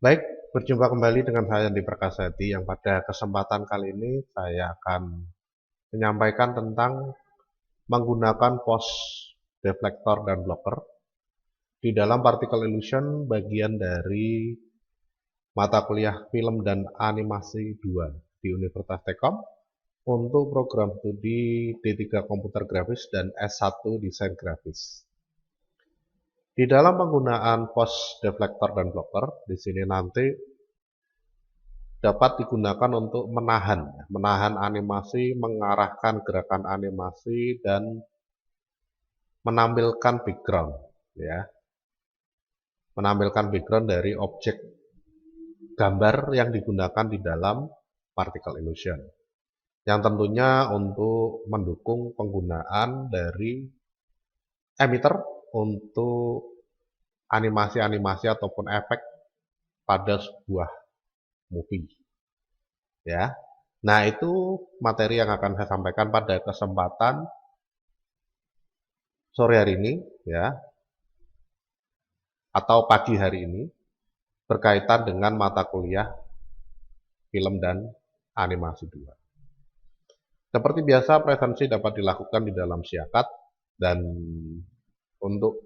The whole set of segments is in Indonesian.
Baik, berjumpa kembali dengan saya Andi Prakasadi yang pada kesempatan kali ini saya akan menyampaikan tentang menggunakan post deflector dan blocker di dalam particle illusion bagian dari mata kuliah film dan animasi 2 di Universitas Telkom untuk program studi D3 Komputer Grafis dan S1 Desain Grafis. Di dalam penggunaan post deflector dan blocker, di sini nanti dapat digunakan untuk menahan animasi, mengarahkan gerakan animasi, dan menampilkan background, ya, menampilkan background dari objek gambar yang digunakan di dalam particle illusion, yang tentunya untuk mendukung penggunaan dari emitter untuk animasi-animasi ataupun efek pada sebuah movie, ya. Nah, itu materi yang akan saya sampaikan pada kesempatan sore hari ini, ya, atau pagi hari ini, berkaitan dengan mata kuliah film dan animasi 2. Seperti biasa, presensi dapat dilakukan di dalam Siakat, dan untuk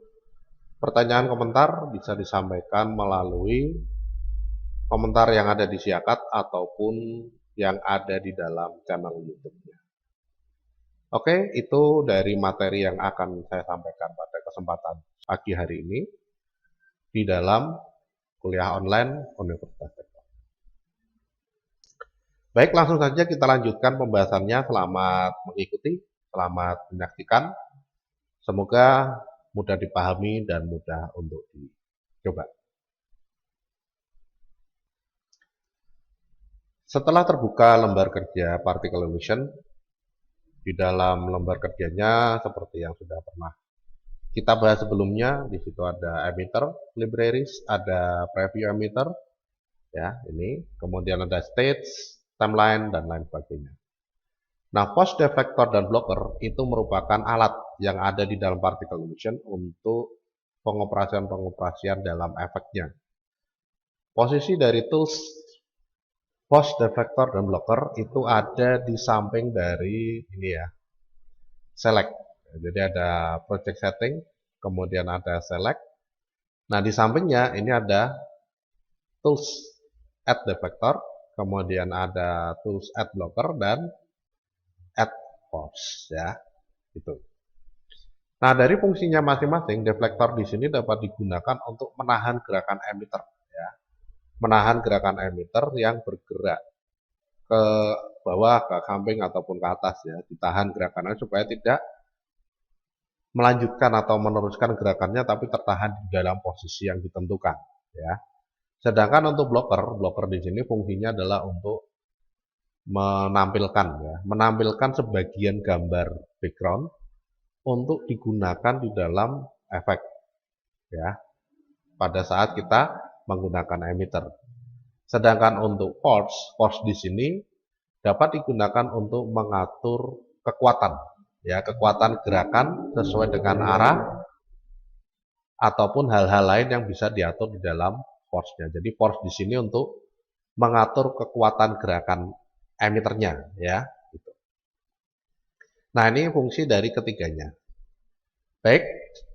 pertanyaan komentar bisa disampaikan melalui komentar yang ada di Siakat ataupun yang ada di dalam channel YouTube-nya. Oke, itu dari materi yang akan saya sampaikan pada kesempatan pagi hari ini di dalam kuliah online Universitas Telkom. Baik, langsung saja kita lanjutkan pembahasannya. Selamat mengikuti, selamat menyaksikan. Semoga mudah dipahami dan mudah untuk dicoba. Setelah terbuka lembar kerja particle illusion, di dalam lembar kerjanya seperti yang sudah pernah kita bahas sebelumnya, di situ ada emitter, libraries, ada preview emitter, ya, ini, kemudian ada stage, timeline, dan lain sebagainya. Nah, post deflector dan blocker itu merupakan alat yang ada di dalam particle illusion untuk pengoperasian-pengoperasian dalam efeknya. Posisi dari tools post deflector dan blocker itu ada di samping dari ini, ya, select. Jadi ada project setting, kemudian ada select. Nah, di sampingnya ini ada tools add deflector, kemudian ada tools add blocker, dan add post, ya, itu. Nah, dari fungsinya masing-masing, deflector di sini dapat digunakan untuk menahan gerakan emitter, ya, menahan gerakan emitter yang bergerak ke bawah, ke samping ataupun ke atas, ya, ditahan gerakannya supaya tidak melanjutkan atau meneruskan gerakannya tapi tertahan di dalam posisi yang ditentukan, ya. Sedangkan untuk blocker di sini fungsinya adalah untuk menampilkan, ya, menampilkan sebagian gambar background untuk digunakan di dalam efek, ya, pada saat kita menggunakan emitter. Sedangkan untuk force di sini dapat digunakan untuk mengatur kekuatan, ya, kekuatan gerakan sesuai dengan arah ataupun hal-hal lain yang bisa diatur di dalam force-nya. Jadi force di sini untuk mengatur kekuatan gerakan emitternya, ya, gitu. Nah, ini fungsi dari ketiganya. Baik,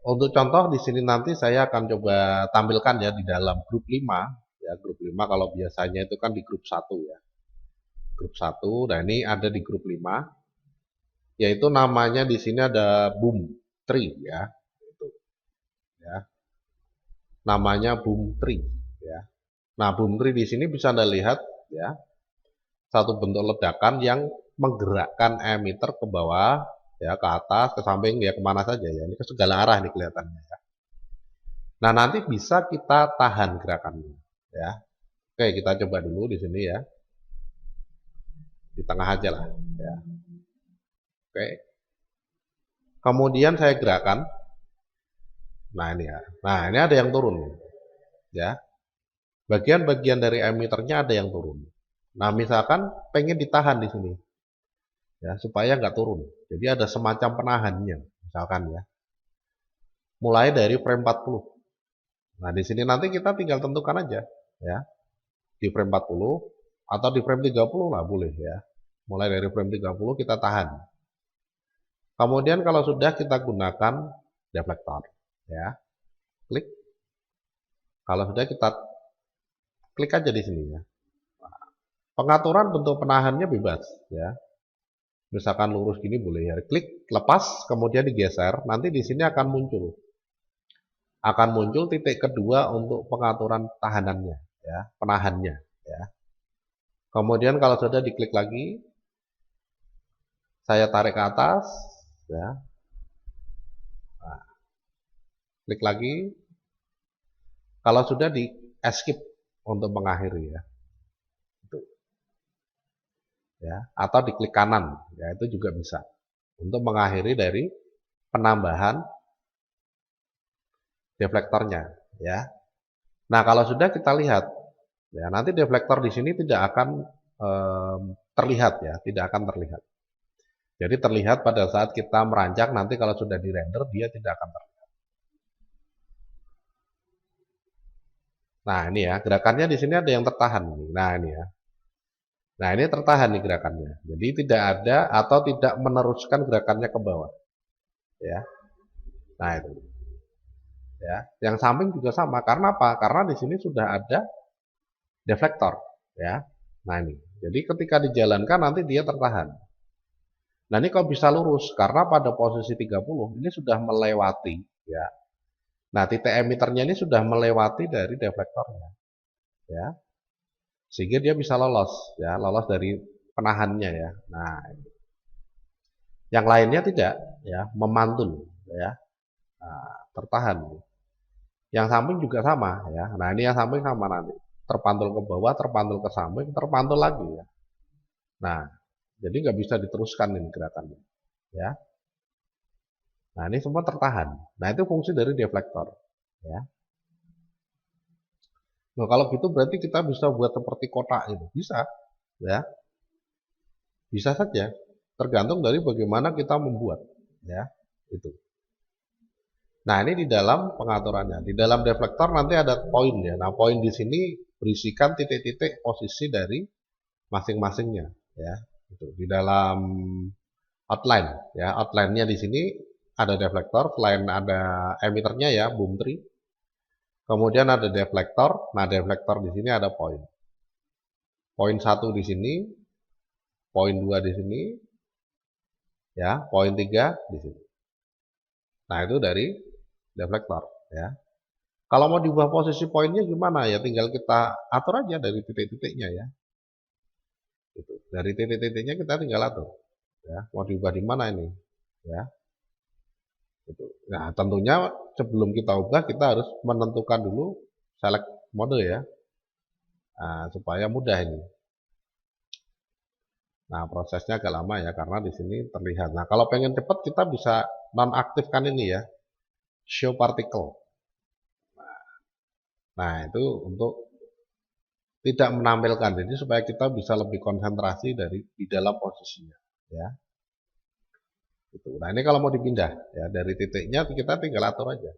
untuk contoh di sini nanti saya akan coba tampilkan, ya, di dalam grup 5, ya, grup 5 kalau biasanya itu kan di grup 1, ya. Grup 1, nah ini ada di grup 5, yaitu namanya di sini ada boom tree, ya. Itu, ya. Namanya boom tree, ya. Nah, boom tree di sini bisa Anda lihat, ya, satu bentuk ledakan yang menggerakkan emitter ke bawah, ya, ke atas, ke samping, ya, kemana saja, ya. Ini ke segala arah ini kelihatannya, ya. Nah, nanti bisa kita tahan gerakannya, ya. Oke, kita coba dulu di sini, ya. Di tengah aja lah, ya. Oke. Kemudian saya gerakan. Nah, ini, ya. Nah, ini ada yang turun, ya. Bagian-bagian dari emitternya ada yang turun. Nah, misalkan pengen ditahan di sini, ya, supaya nggak turun. Jadi ada semacam penahannya, misalkan, ya. Mulai dari frame 40. Nah, di sini nanti kita tinggal tentukan aja, ya. di frame 40 atau di frame 30 lah boleh ya. Mulai dari frame 30 kita tahan. Kemudian kalau sudah kita gunakan deflektor ya. Klik. Kalau sudah kita klik aja di sini ya. Pengaturan bentuk penahannya bebas ya. Misalkan lurus gini boleh ya. Klik, lepas, kemudian digeser. Nanti di sini akan muncul. Akan muncul titik kedua untuk pengaturan tahanannya ya, penahannya ya. Kemudian kalau sudah diklik lagi, saya tarik ke atas ya. Nah, klik lagi. Kalau sudah di escape untuk mengakhiri ya. Ya, atau diklik kanan, ya itu juga bisa untuk mengakhiri dari penambahan deflektornya, ya. Nah, kalau sudah kita lihat, ya nanti deflektor di sini tidak akan terlihat ya, tidak akan terlihat. Jadi terlihat pada saat kita merancang, nanti kalau sudah dirender dia tidak akan terlihat. Nah, ini ya gerakannya di sini ada yang tertahan. Nah, ini ya. Nah, ini tertahan nih gerakannya. Jadi tidak ada atau tidak meneruskan gerakannya ke bawah. Ya. Nah, itu. Ya, yang samping juga sama. Karena apa? Karena di sini sudah ada deflektor, ya. Nah, ini. Jadi ketika dijalankan nanti dia tertahan. Nah, ini kok bisa lurus karena pada posisi 30 ini sudah melewati, ya. Nah, titik emiternya ini sudah melewati dari deflektornya. Ya. Sehingga dia bisa lolos ya, lolos dari penahannya ya. Nah, yang lainnya tidak ya, memantul ya. Nah, tertahan. Yang samping juga sama ya. Nah, ini yang samping sama nanti. Terpantul ke bawah, terpantul ke samping, terpantul lagi ya. Nah, jadi nggak bisa diteruskan ini gerakannya ya. Nah, ini semua tertahan. Nah, itu fungsi dari deflektor ya. Nah, kalau gitu berarti kita bisa buat seperti kotak itu. Bisa, ya. Bisa saja. Tergantung dari bagaimana kita membuat, ya. Itu. Nah, ini di dalam pengaturannya. Di dalam deflektor nanti ada poin ya. Nah, poin di sini berisikan titik-titik posisi dari masing-masingnya, ya. Itu di dalam outline, ya. Outline-nya di sini ada deflektor, selain ada emiternya ya, boom tree. Kemudian ada deflektor. Nah, deflektor di sini ada poin. Poin 1 di sini, poin 2 di sini, ya, poin 3 di sini. Nah, itu dari deflektor, ya. Kalau mau diubah posisi poinnya gimana ya? Tinggal kita atur aja dari titik-titiknya ya. Gitu. Dari titik-titiknya kita tinggal atur, ya. Mau diubah di mana ini, ya. Gitu. Nah, tentunya sebelum kita ubah kita harus menentukan dulu select mode ya. Nah, supaya mudah ini. Nah, prosesnya agak lama ya karena di sini terlihat. Nah, kalau pengen cepat kita bisa nonaktifkan ini ya. Show particle. Nah, itu untuk tidak menampilkan. Jadi supaya kita bisa lebih konsentrasi di dalam posisinya ya. Gitu. Nah, ini kalau mau dipindah ya dari titiknya kita tinggal atur aja.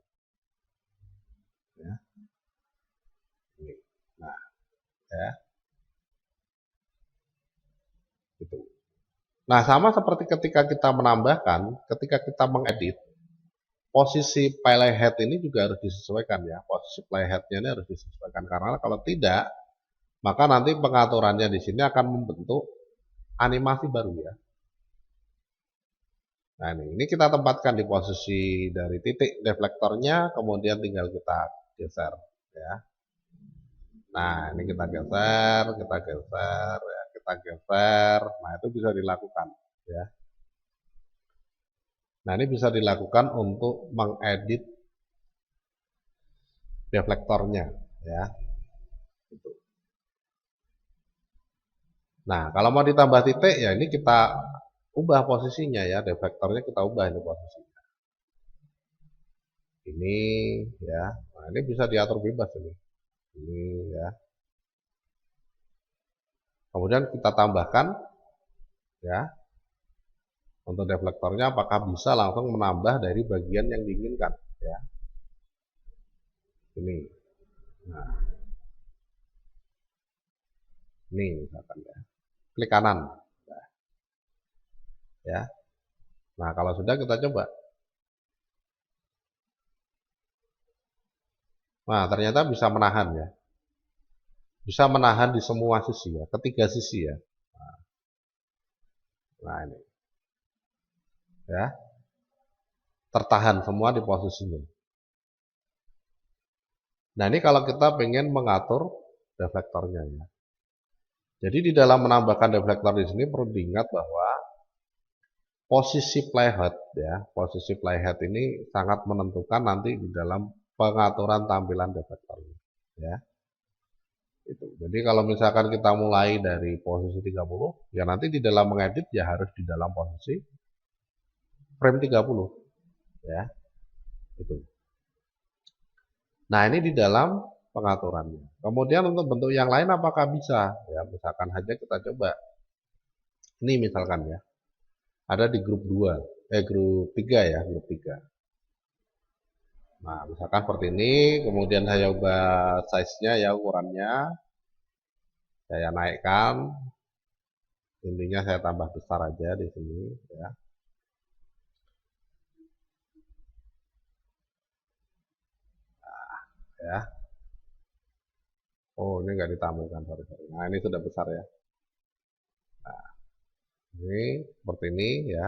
Ya. Nah, ya. Gitu. Nah, sama seperti ketika kita menambahkan, ketika kita mengedit, posisi playhead ini juga harus disesuaikan ya. Posisi playheadnya ini harus disesuaikan karena kalau tidak, maka nanti pengaturannya di sini akan membentuk animasi baru ya. Nah, ini kita tempatkan di posisi dari titik deflektornya, kemudian tinggal kita geser ya. Nah, ini kita geser, ya, kita geser. Nah, itu bisa dilakukan ya. Nah, ini bisa dilakukan untuk mengedit deflektornya ya. Gitu. Nah, kalau mau ditambah titik ya ini kita ubah posisinya ya, deflektornya kita ubah ini posisinya. Ini ya. Nah, ini bisa diatur bebas ini. Ini ya. Kemudian kita tambahkan ya. Untuk deflektornya apakah bisa langsung menambah dari bagian yang diinginkan ya. Ini. Nah. Ini misalkan ya. Klik kanan. Nah, ya. Nah, kalau sudah kita coba. Nah, ternyata bisa menahan ya. Bisa menahan di semua sisi ya, ketiga sisi ya. Nah, ini ya. Tertahan semua di posisinya. Nah, ini kalau kita pengen mengatur deflektornya ya. Jadi di dalam menambahkan deflektor di sini perlu diingat bahwa posisi playhead ya, posisi playhead ini sangat menentukan nanti di dalam pengaturan tampilan deflektornya ya. Itu. Jadi kalau misalkan kita mulai dari posisi 30, ya nanti di dalam mengedit ya harus di dalam posisi frame 30 ya. Itu. Nah, ini di dalam pengaturannya. Kemudian untuk bentuk yang lain apakah bisa? Ya, misalkan saja kita coba. Ini misalkan ya. Ada di grup 2, grup 3 ya, grup 3. Nah, misalkan seperti ini, kemudian saya ubah size-nya ya, ukurannya. Saya naikkan. Intinya saya tambah besar aja di sini ya. Nah, ya. Oh, ini nggak ditampilkan, sorry. Nah, ini sudah besar ya. Nah, ini seperti ini ya.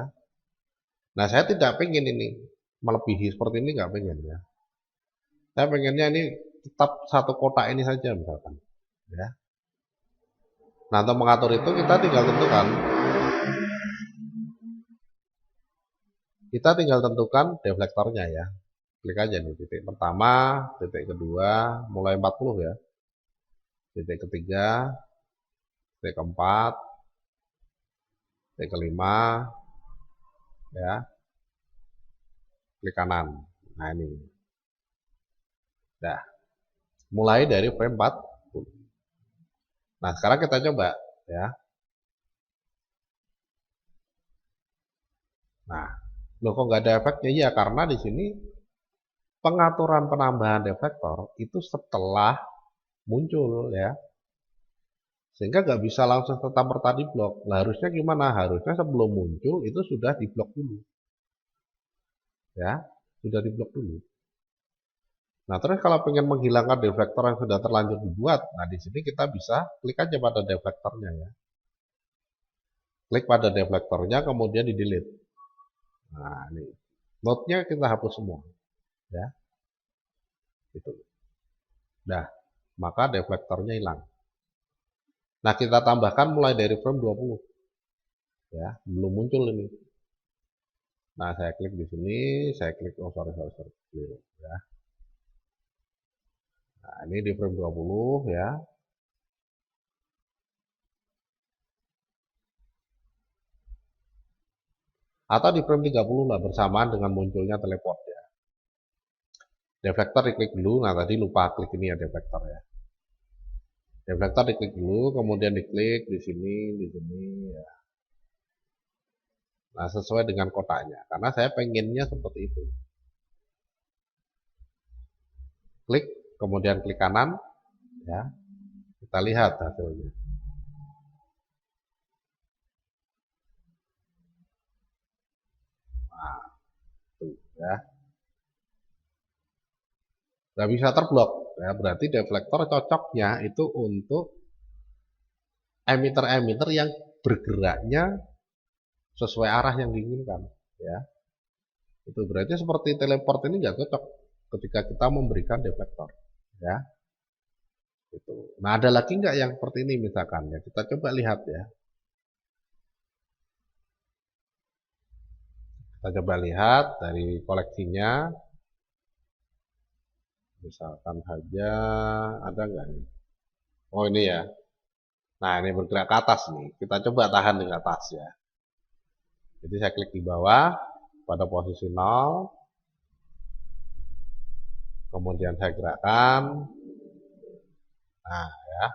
Nah, saya tidak pengen ini melebihi seperti ini, nggak pengen ya. Saya pengennya ini tetap satu kotak ini saja misalkan ya. Nah, untuk mengatur itu kita tinggal tentukan. Kita tinggal tentukan deflektornya ya. Klik aja nih titik pertama, titik kedua, mulai 40 ya. Titik ketiga, titik keempat, titik kelima ya. Klik kanan. Nah, ini. Nah, mulai dari frame 40. Nah, sekarang kita coba ya. Nah, loh kok nggak ada efeknya? Ya, karena di sini pengaturan penambahan deflektor itu setelah muncul ya. Sehingga nggak bisa langsung serta merta di blok. Nah, harusnya gimana? Harusnya sebelum muncul itu sudah di blok dulu. Ya, sudah di blok dulu. Nah, terus kalau pengen menghilangkan deflektor yang sudah terlanjur dibuat, nah di sini kita bisa klik aja pada deflektornya ya. Klik pada deflektornya, kemudian di delete. Nah, ini node-nya kita hapus semua, ya. Itu. Nah, maka deflektornya hilang. Nah, kita tambahkan mulai dari frame 20. Ya, belum muncul ini. Nah, saya klik di sini, saya klik sorry, ya. Nah, ini di frame 20 ya. Atau di frame 30 lah bersamaan dengan munculnya teleport ya. Deflektor diklik dulu, nah tadi lupa klik ini ya deflektor ya. Deflektor diklik dulu, kemudian diklik di sini ya. Nah, sesuai dengan kotaknya, karena saya pengennya seperti itu. Klik, kemudian klik kanan, ya. Kita lihat hasilnya. Nah, tuh ya. Nggak bisa terblok, ya. Berarti deflektor cocoknya itu untuk emitter-emitter yang bergeraknya sesuai arah yang diinginkan, ya. Itu berarti seperti teleport ini nggak cocok ketika kita memberikan deflektor, ya. Itu. Nah, ada lagi nggak yang seperti ini misalkan ya? Kita coba lihat ya. Kita coba lihat dari koleksinya. Misalkan saja ada nggak nih? Oh, ini ya. Nah, ini bergerak ke atas nih. Kita coba tahan di atas ya. Jadi saya klik di bawah pada posisi 0. Kemudian saya gerakkan. Nah, ya.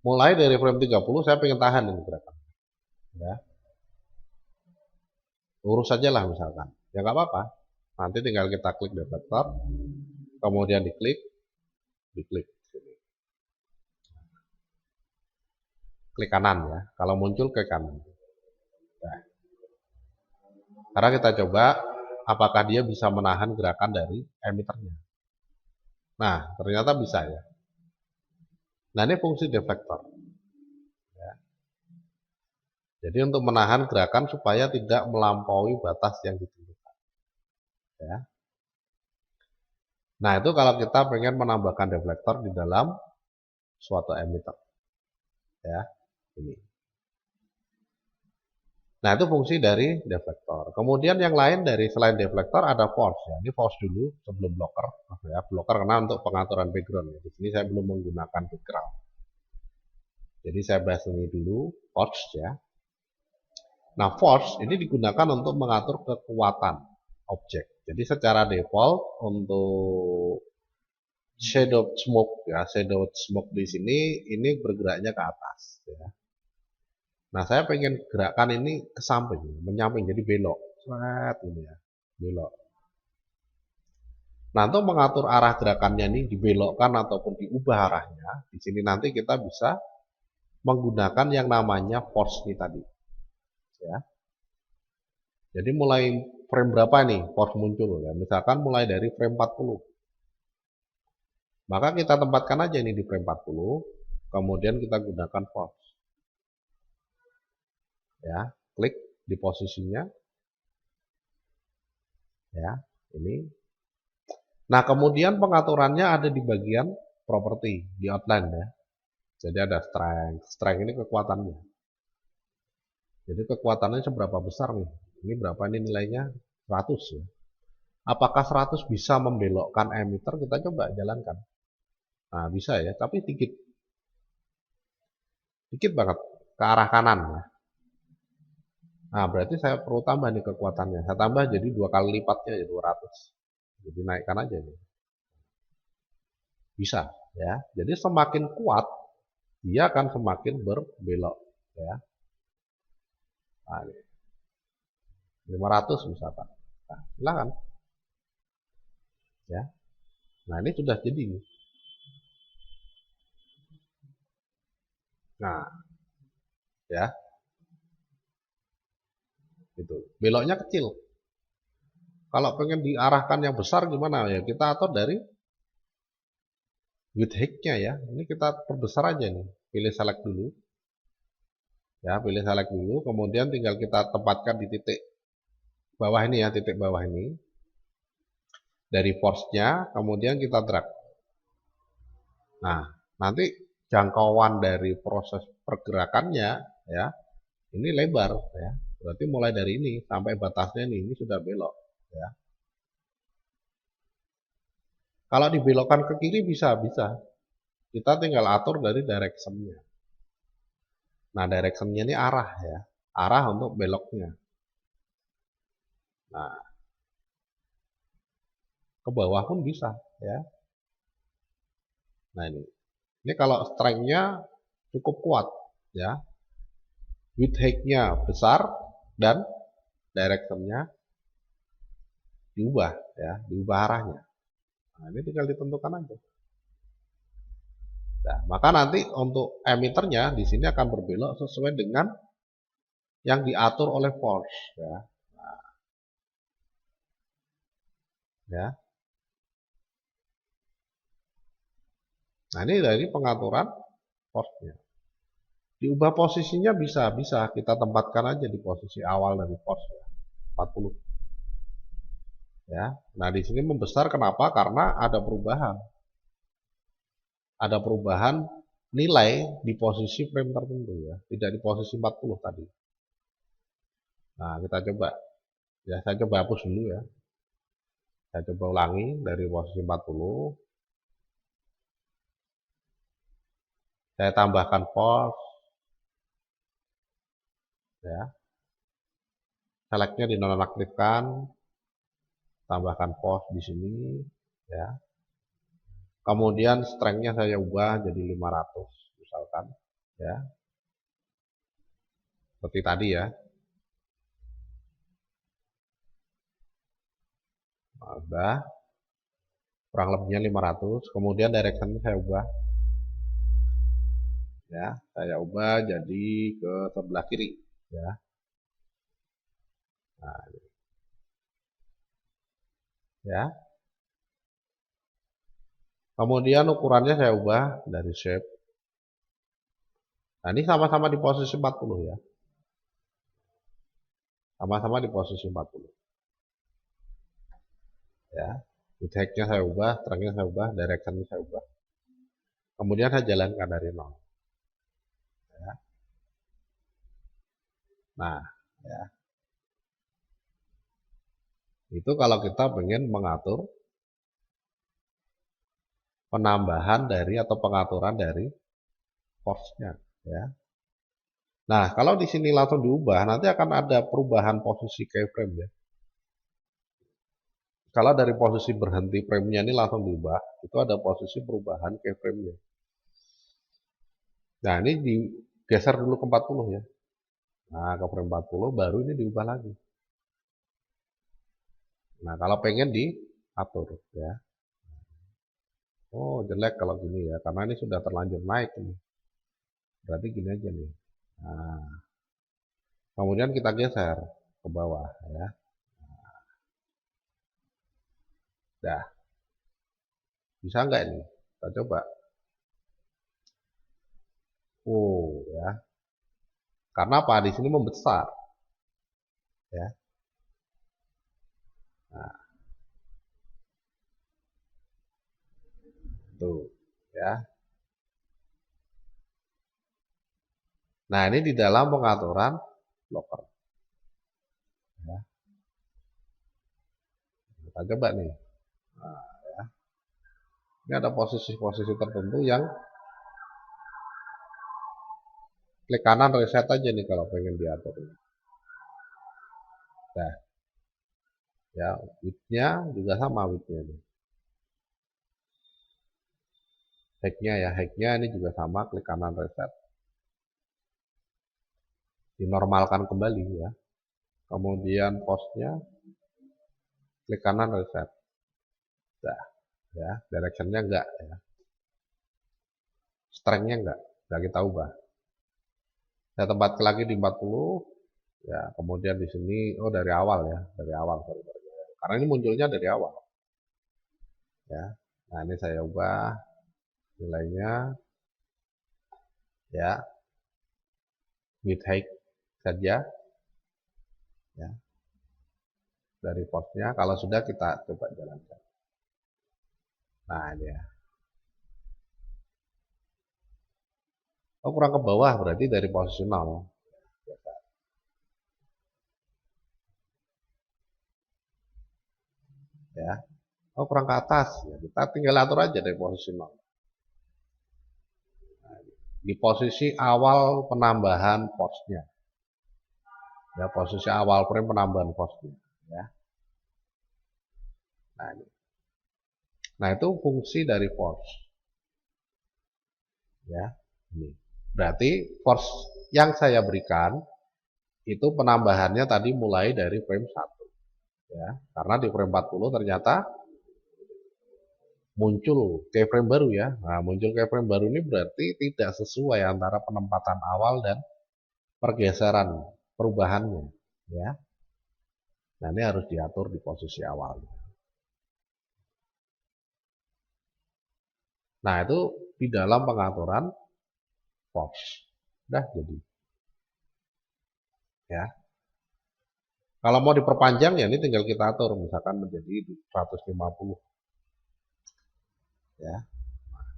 Mulai dari frame 30 saya pengen tahan ini gerakan. Ya. Lurus saja lah misalkan. Ya nggak apa-apa. Nanti tinggal kita klik deflektor. Kemudian diklik. klik kanan ya. Kalau muncul klik kanan. Nah, sekarang kita coba apakah dia bisa menahan gerakan dari emiternya. Nah, ternyata bisa ya. Nah, ini fungsi deflektor. Ya. Jadi untuk menahan gerakan supaya tidak melampaui batas yang ditentukan. Ya. Nah, itu kalau kita pengen menambahkan deflektor di dalam suatu emitter. Ya, ini. Nah, itu fungsi dari deflektor. Kemudian yang lain dari selain deflektor ada force ya. Ini force dulu sebelum blocker ya. Blocker karena untuk pengaturan background ya. Di sini saya belum menggunakan background. Jadi saya bahas ini dulu force ya. Nah, force ini digunakan untuk mengatur kekuatan objek. Jadi secara default untuk shadow smoke ya, shadow smoke di sini ini bergeraknya ke atas ya. Nah, saya pengen gerakan ini ke samping, menyamping, jadi belok. Seret ini ya, belok. Nah, untuk mengatur arah gerakannya ini dibelokkan ataupun diubah arahnya, di sini nanti kita bisa menggunakan yang namanya force ini tadi. Ya. Jadi mulai frame berapa nih force muncul ya? Misalkan mulai dari frame 40. Maka kita tempatkan aja ini di frame 40, kemudian kita gunakan force. Ya, klik di posisinya. Ya, ini. Nah, kemudian pengaturannya ada di bagian property, di outline ya. Jadi ada strength. Strength ini kekuatannya. Jadi kekuatannya seberapa besar nih? Ini berapa ini nilainya? 100 ya. Apakah 100 bisa membelokkan emitter? Kita coba jalankan. Nah, bisa ya, tapi dikit. Dikit banget ke arah kanan ya. Nah, berarti saya perlu tambah nih kekuatannya. Saya tambah jadi 2 kali lipatnya, jadi 200. Jadi naikkan aja nih. Bisa ya. Jadi semakin kuat dia akan semakin berbelok ya. Nah, 500 misalkan. Nah, silakan. Ya. Nah, ini sudah jadi. Nah, ya. Gitu. Beloknya kecil. Kalau pengen diarahkan yang besar gimana ya? Kita atur dari width height-nya ya. Ini kita perbesar aja nih. Pilih select dulu. Ya, pilih select dulu, kemudian tinggal kita tempatkan di titik bawah ini ya, titik bawah ini. Dari force-nya, kemudian kita drag. Nah, nanti jangkauan dari proses pergerakannya ya, ini lebar ya. Berarti mulai dari ini sampai batasnya ini sudah belok ya. Kalau dibelokkan ke kiri bisa. Kita tinggal atur dari direction-nya. Nah, direction-nya ini arah ya. Arah untuk beloknya. Nah, ke bawah pun bisa ya. Nah, ini kalau strength-nya cukup kuat ya. Width height-nya besar dan direction-nya diubah ya, diubah arahnya. Nah, ini tinggal ditentukan aja. Nah, maka nanti untuk emitternya di sini akan berbelok sesuai dengan yang diatur oleh force ya. Ya. Nah, ini dari pengaturan force-nya. Diubah posisinya bisa kita tempatkan aja di posisi awal dari force ya. 40. Ya. Nah, di sini membesar kenapa? Karena ada perubahan. Ada perubahan nilai di posisi frame tertentu ya, tidak di posisi 40 tadi. Nah, kita coba. Ya, saya coba hapus dulu ya. Saya coba ulangi dari posisi 40. Saya tambahkan force. Ya. Selectnya dinonaktifkan. Tambahkan force di sini ya. Kemudian strength-nya saya ubah jadi 500 misalkan ya. Seperti tadi ya. Udah. Kurang lebihnya 500. Kemudian direction saya ubah. Ya, saya ubah jadi ke sebelah kiri, ya. Nah, ya. Kemudian ukurannya saya ubah dari shape. Nah, ini sama-sama di posisi 40 ya. Sama-sama di posisi 40. Ya. Width height-nya saya ubah, strength-nya saya ubah, direction-nya saya ubah. Kemudian saya jalankan dari nol. Ya. Nah, ya. Itu kalau kita ingin mengatur penambahan dari atau pengaturan dari force-nya, ya. Nah, kalau di sini langsung diubah, nanti akan ada perubahan posisi keyframe ya. Kalau dari posisi berhenti frame-nya ini langsung diubah, itu ada posisi perubahan keyframe-nya. Nah, ini digeser dulu ke 40 ya. Nah, ke frame 40 baru ini diubah lagi. Nah, kalau pengen diatur ya. Oh, jelek kalau gini ya, karena ini sudah terlanjur naik ini. Berarti gini aja nih. Nah, kemudian kita geser ke bawah ya. Dah, bisa nggak ini? Kita coba. Oh, ya. Karena apa? Di sini membesar. Ya. Nah, tuh, ya. Nah, ini di dalam pengaturan blocker. Ya. Kita coba nih. Nah, ya. Ini ada posisi-posisi tertentu yang klik kanan reset aja nih kalau pengen diatur. Nah, ya, width-nya juga sama width-nya nih. Height-nya ya, height-nya ini juga sama, klik kanan reset. Dinormalkan kembali ya. Kemudian post-nya klik kanan reset. Nah, ya, direction-nya enggak ya. Strength-nya enggak kita ubah. Saya tempatkan lagi di 40 ya, kemudian di sini oh dari awal ya, dari awal sorry. Karena ini munculnya dari awal. Ya. Nah, ini saya ubah nilainya ya. Width height saja ya. Dari post-nya kalau sudah kita coba jalankan. Nah, ini ya. Oh, kurang ke bawah berarti dari posisi 0. Ya. Oh, kurang ke atas. Ya, kita tinggal atur aja dari posisi 0. Nah, di posisi awal penambahan force-nya. Ya, posisi awal frame penambahan force-nya. Ya. Nah, ini. Nah, itu fungsi dari force. Ya, ini. Berarti force yang saya berikan itu penambahannya tadi mulai dari frame 1. Ya, karena di frame 40 ternyata muncul keyframe baru ya. Nah, muncul keyframe baru ini berarti tidak sesuai antara penempatan awal dan pergeseran perubahannya ya. Nah, ini harus diatur di posisi awal. Nah, itu di dalam pengaturan force. Udah jadi. Ya. Kalau mau diperpanjang ya ini tinggal kita atur misalkan menjadi 150. Ya.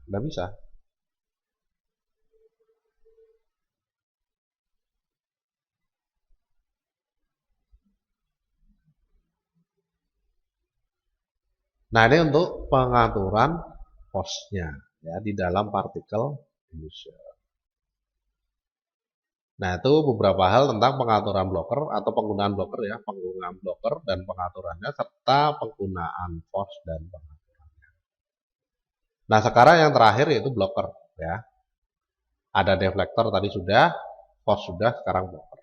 Udah bisa. Nah, ini untuk pengaturan force-nya ya di dalam partikel inducer. Nah, itu beberapa hal tentang pengaturan blocker atau penggunaan blocker ya, penggunaan blocker dan pengaturannya serta penggunaan force dan pengaturannya. Nah, sekarang yang terakhir yaitu blocker ya. Ada deflector tadi sudah, force sudah, sekarang blocker.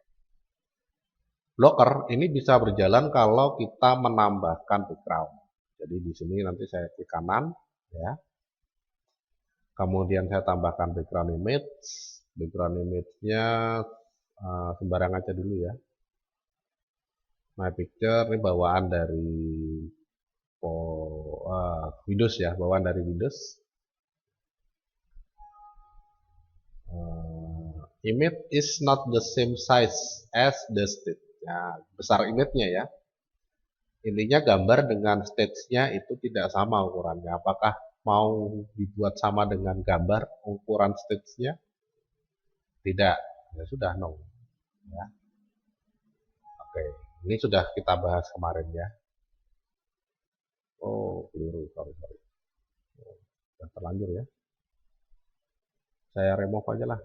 Blocker ini bisa berjalan kalau kita menambahkan background. Jadi di sini nanti saya klik kanan ya. Kemudian saya tambahkan background image. Background image-nya sembarang aja dulu ya. My picture ini bawaan dari Windows ya, bawaan dari Windows. Image is not the same size as the state. Ya, besar image-nya ya. Intinya gambar dengan stage-nya itu tidak sama ukurannya. Apakah mau dibuat sama dengan gambar ukuran stage-nya? Tidak. Ya sudah, no. Ya. Oke, ini sudah kita bahas kemarin ya. Oh, keliru, sorry. Oh, sudah terlanjur ya. Saya remove aja lah.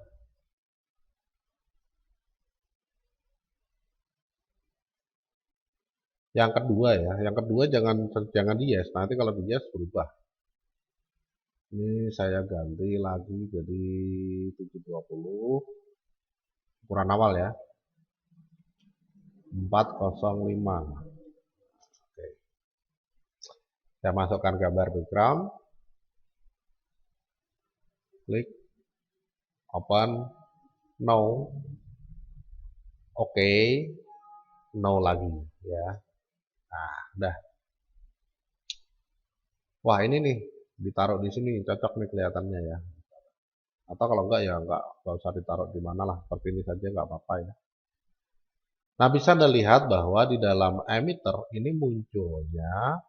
Yang kedua ya, yang kedua jangan di yes, nanti kalau di yes berubah. Ini saya ganti lagi jadi 720 ukuran awal ya, 405. Oke. Saya masukkan gambar background, klik open, no, oke, no lagi ya. Nah, udah. Wah, ini nih ditaruh di sini cocok nih kelihatannya ya. Atau kalau enggak ya enggak usah ditaruh di mana lah, seperti ini saja enggak apa-apa ya. Nah, bisa Anda lihat bahwa di dalam emitter ini munculnya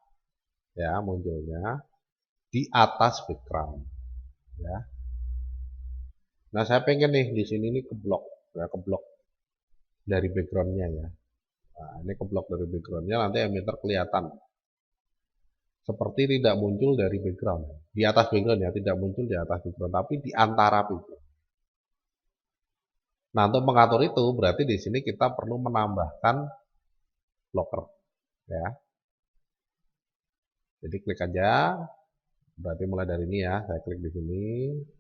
di atas background ya. Nah, saya pengen nih di sini nih keblok ya, keblok dari backgroundnya ya. Nah, ini keblok dari backgroundnya, nanti emitter kelihatan seperti tidak muncul dari background, di atas background ya, tidak muncul di atas background, tapi di antara background. Nah, untuk mengatur itu berarti di sini kita perlu menambahkan blocker ya. Jadi klik aja, berarti mulai dari ini ya, saya klik di sini,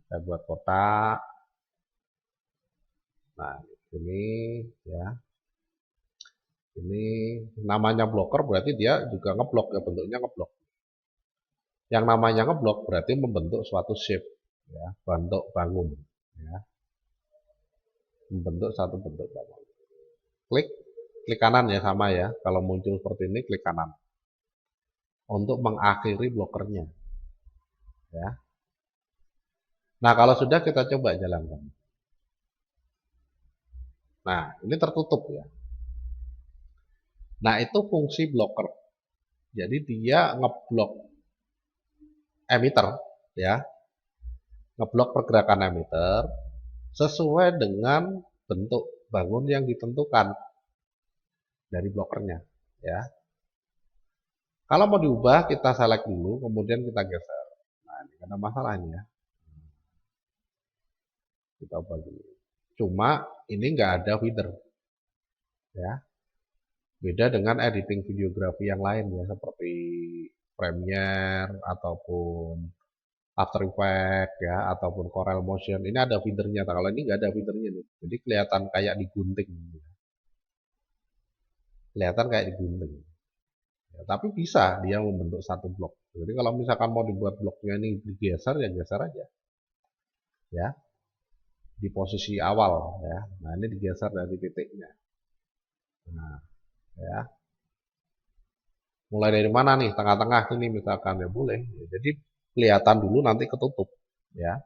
saya buat kotak. Nah, ini ya. Ini namanya blocker berarti dia juga ngeblok ya, bentuknya ngeblok. Yang namanya ngeblok berarti membentuk suatu shape ya, bentuk bangun ya. Membentuk satu bentuk bangun. Klik kanan ya, sama ya. Kalau muncul seperti ini klik kanan. Untuk mengakhiri blokernya. Ya. Nah, kalau sudah kita coba jalankan. Nah, ini tertutup ya. Nah, itu fungsi blocker. Jadi dia ngeblok emitter ya. Ngeblok pergerakan emitter sesuai dengan bentuk bangun yang ditentukan dari blokernya ya. Kalau mau diubah kita select dulu, kemudian kita geser. Nah, ini ada masalah ini ya. Kita ubah dulu. Cuma ini nggak ada feeder ya. Beda dengan editing videografi yang lain ya, seperti Premiere ataupun After Effects ya, ataupun Corel Motion. Ini ada feedernya. Kalau ini nggak ada feedernya nih. Jadi kelihatan kayak digunting. Kelihatan kayak digunting. Ya, tapi bisa dia membentuk satu blok. Jadi kalau misalkan mau dibuat bloknya ini digeser ya geser aja. Ya. Di posisi awal ya. Nah, ini digeser dari titiknya. Nah, ya. Mulai dari mana nih? Tengah-tengah sini misalkan ya boleh. Ya, jadi kelihatan dulu nanti ketutup ya.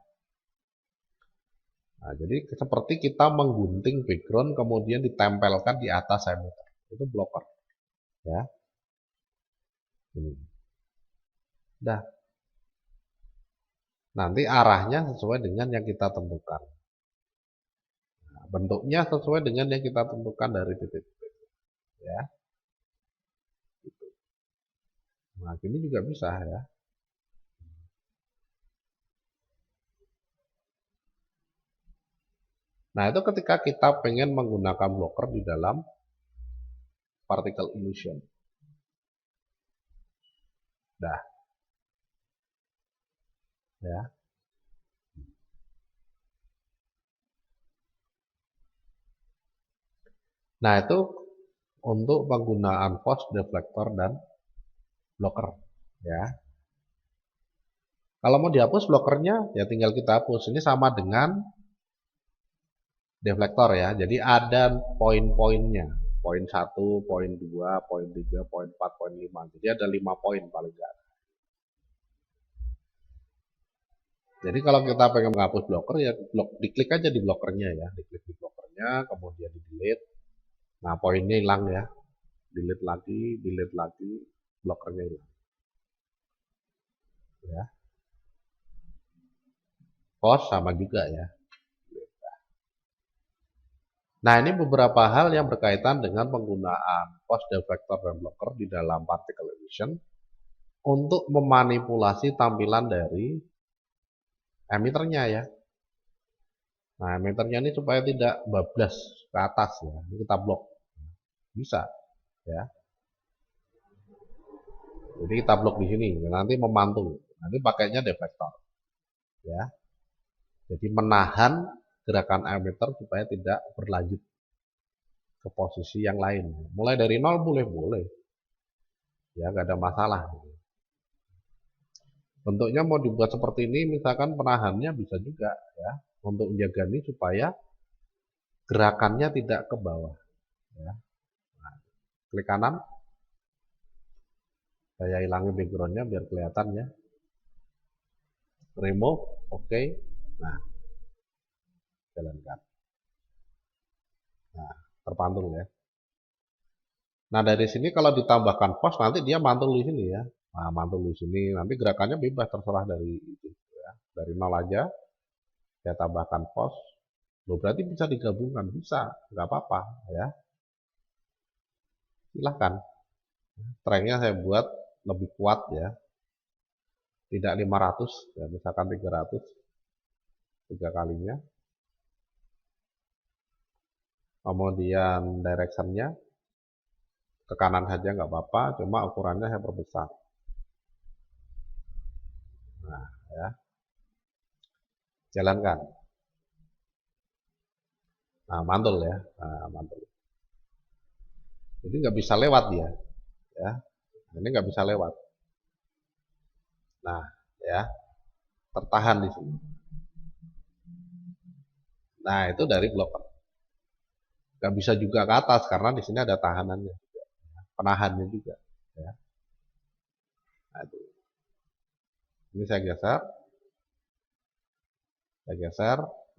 Nah, jadi seperti kita menggunting background kemudian ditempelkan di atas emitter. Itu blocker ya. Ini. Dah. Nanti arahnya sesuai dengan yang kita tentukan. Nah, bentuknya sesuai dengan yang kita tentukan dari titik-titik. Ya. Gitu. Nah, ini juga bisa ya. Nah, itu ketika kita pengen menggunakan blocker di dalam particle illusion. Dah. Ya. Nah, itu untuk penggunaan force, deflector, dan blocker. Ya. Kalau mau dihapus blockernya, ya tinggal kita hapus. Ini sama dengan deflektor ya. Jadi ada poin-poinnya. Poin 1, poin 2, poin 3, poin 4, poin 5. Jadi ada 5 poin paling enggak. Jadi kalau kita pengen menghapus blocker ya diklik aja di blokernya ya. Diklik di blokernya, kemudian di delete. Nah poinnya hilang ya. Delete lagi, blokernya hilang. Ya. Post sama juga ya. Nah, ini beberapa hal yang berkaitan dengan penggunaan post deflector dan blocker di dalam particle emission untuk memanipulasi tampilan dari emitternya ya. Nah, emitternya ini supaya tidak bablas ke atas ya. Ini kita blok. Bisa ya. Jadi kita blok di sini, nanti memantul. Nanti pakainya deflector. Ya. Jadi menahan gerakan emitter supaya tidak berlanjut ke posisi yang lain. Mulai dari nol boleh. Ya, nggak ada masalah. Bentuknya mau dibuat seperti ini, misalkan penahannya bisa juga ya, untuk menjaga ini supaya gerakannya tidak ke bawah. Ya. Nah, klik kanan, saya hilangi backgroundnya biar kelihatan ya. Remove, oke. Nah, jalankan. Nah, terpantul ya. Nah, dari sini kalau ditambahkan post nanti dia mantul di sini ya. Nah, mantul di sini, nanti gerakannya bebas terserah dari itu ya. Dari nol aja, saya tambahkan post. Loh, berarti bisa digabungkan, bisa, nggak apa-apa ya. Silahkan. Strength-nya saya buat lebih kuat ya. Tidak 500, ya misalkan 300. 3 kalinya. Kemudian direction-nya ke kanan saja nggak apa-apa, cuma ukurannya saya perbesar. Nah, ya. Jalankan. Nah, mantul ya. Nah, mantul. Jadi nggak bisa lewat dia. Ya. Ini nggak bisa lewat. Nah, ya. Tertahan di sini. Nah, itu dari blocker. Nggak bisa juga ke atas karena di sini ada tahanannya, penahannya juga. Ya. Nah, itu. Ini saya geser,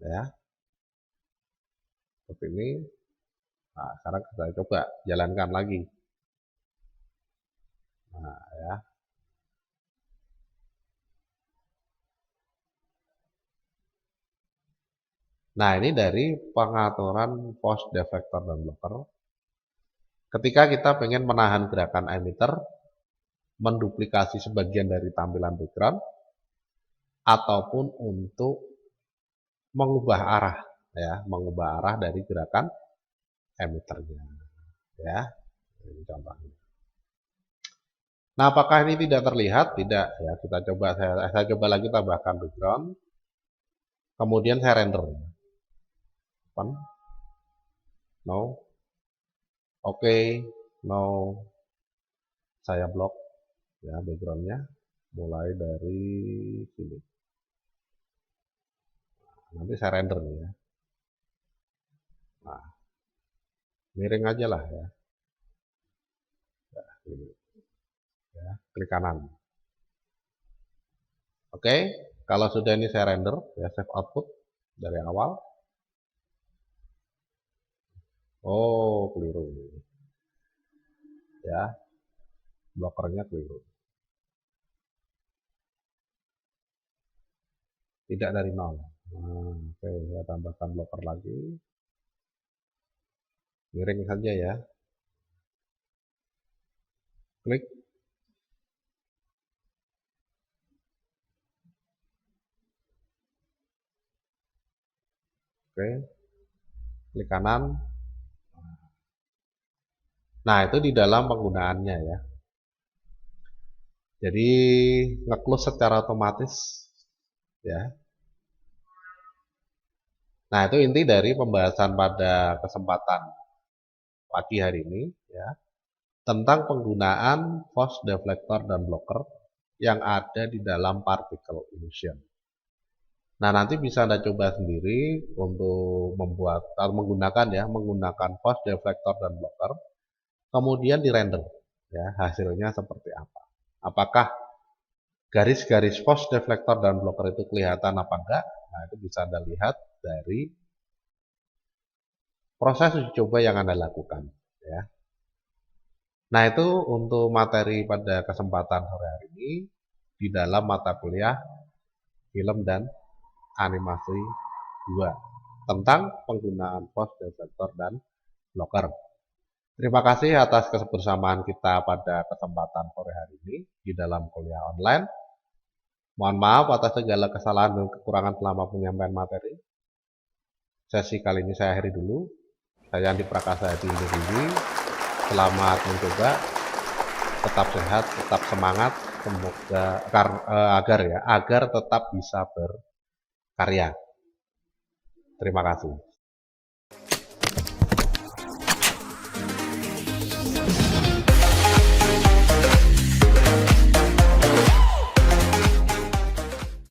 ya. Seperti ini. Nah, sekarang kita coba jalankan lagi. Nah, ya. Nah, ini dari pengaturan post deflector dan blocker. Ketika kita pengen menahan gerakan emitter, menduplikasi sebagian dari tampilan background, ataupun untuk mengubah arah, ya, mengubah arah dari gerakan emitternya, ya. Ini contohnya. Nah, apakah ini tidak terlihat? Tidak, ya. Saya coba lagi tambahkan background. Kemudian saya render. Open. No. Oke. No. Saya blok ya backgroundnya mulai dari sini. Nanti saya render nih ya. Nah, miring aja lah ya. Nah, ini. Ya, klik kanan. Oke, kalau sudah ini saya render, ya save output dari awal. Oh, keliru. Ya, blokernya keliru. Tidak dari nol. Nah, oke, saya tambahkan blocker lagi. Miring saja ya. Klik. Oke. Klik kanan. Nah, itu di dalam penggunaannya ya. Jadi nge-close secara otomatis ya. Nah, itu inti dari pembahasan pada kesempatan pagi hari ini ya, tentang penggunaan post deflector dan blocker yang ada di dalam particle emission. Nah, nanti bisa Anda coba sendiri untuk membuat atau menggunakan force deflector dan blocker, kemudian dirender ya hasilnya seperti apa. Apakah garis-garis force deflector dan blocker itu kelihatan apa enggak? Nah, itu bisa Anda lihat dari proses uji coba yang Anda lakukan ya. Nah, itu untuk materi pada kesempatan sore hari ini di dalam mata kuliah film dan animasi 2 tentang penggunaan force deflector dan blocker. Terima kasih atas kebersamaan kita pada kesempatan sore hari ini di dalam kuliah online. Mohon maaf atas segala kesalahan dan kekurangan selama penyampaian materi. Sesi kali ini saya akhiri dulu. Saya Andi Prakasa di Indonesia. Selamat mencoba. Tetap sehat, tetap semangat. Semoga agar tetap bisa berkarya. Terima kasih.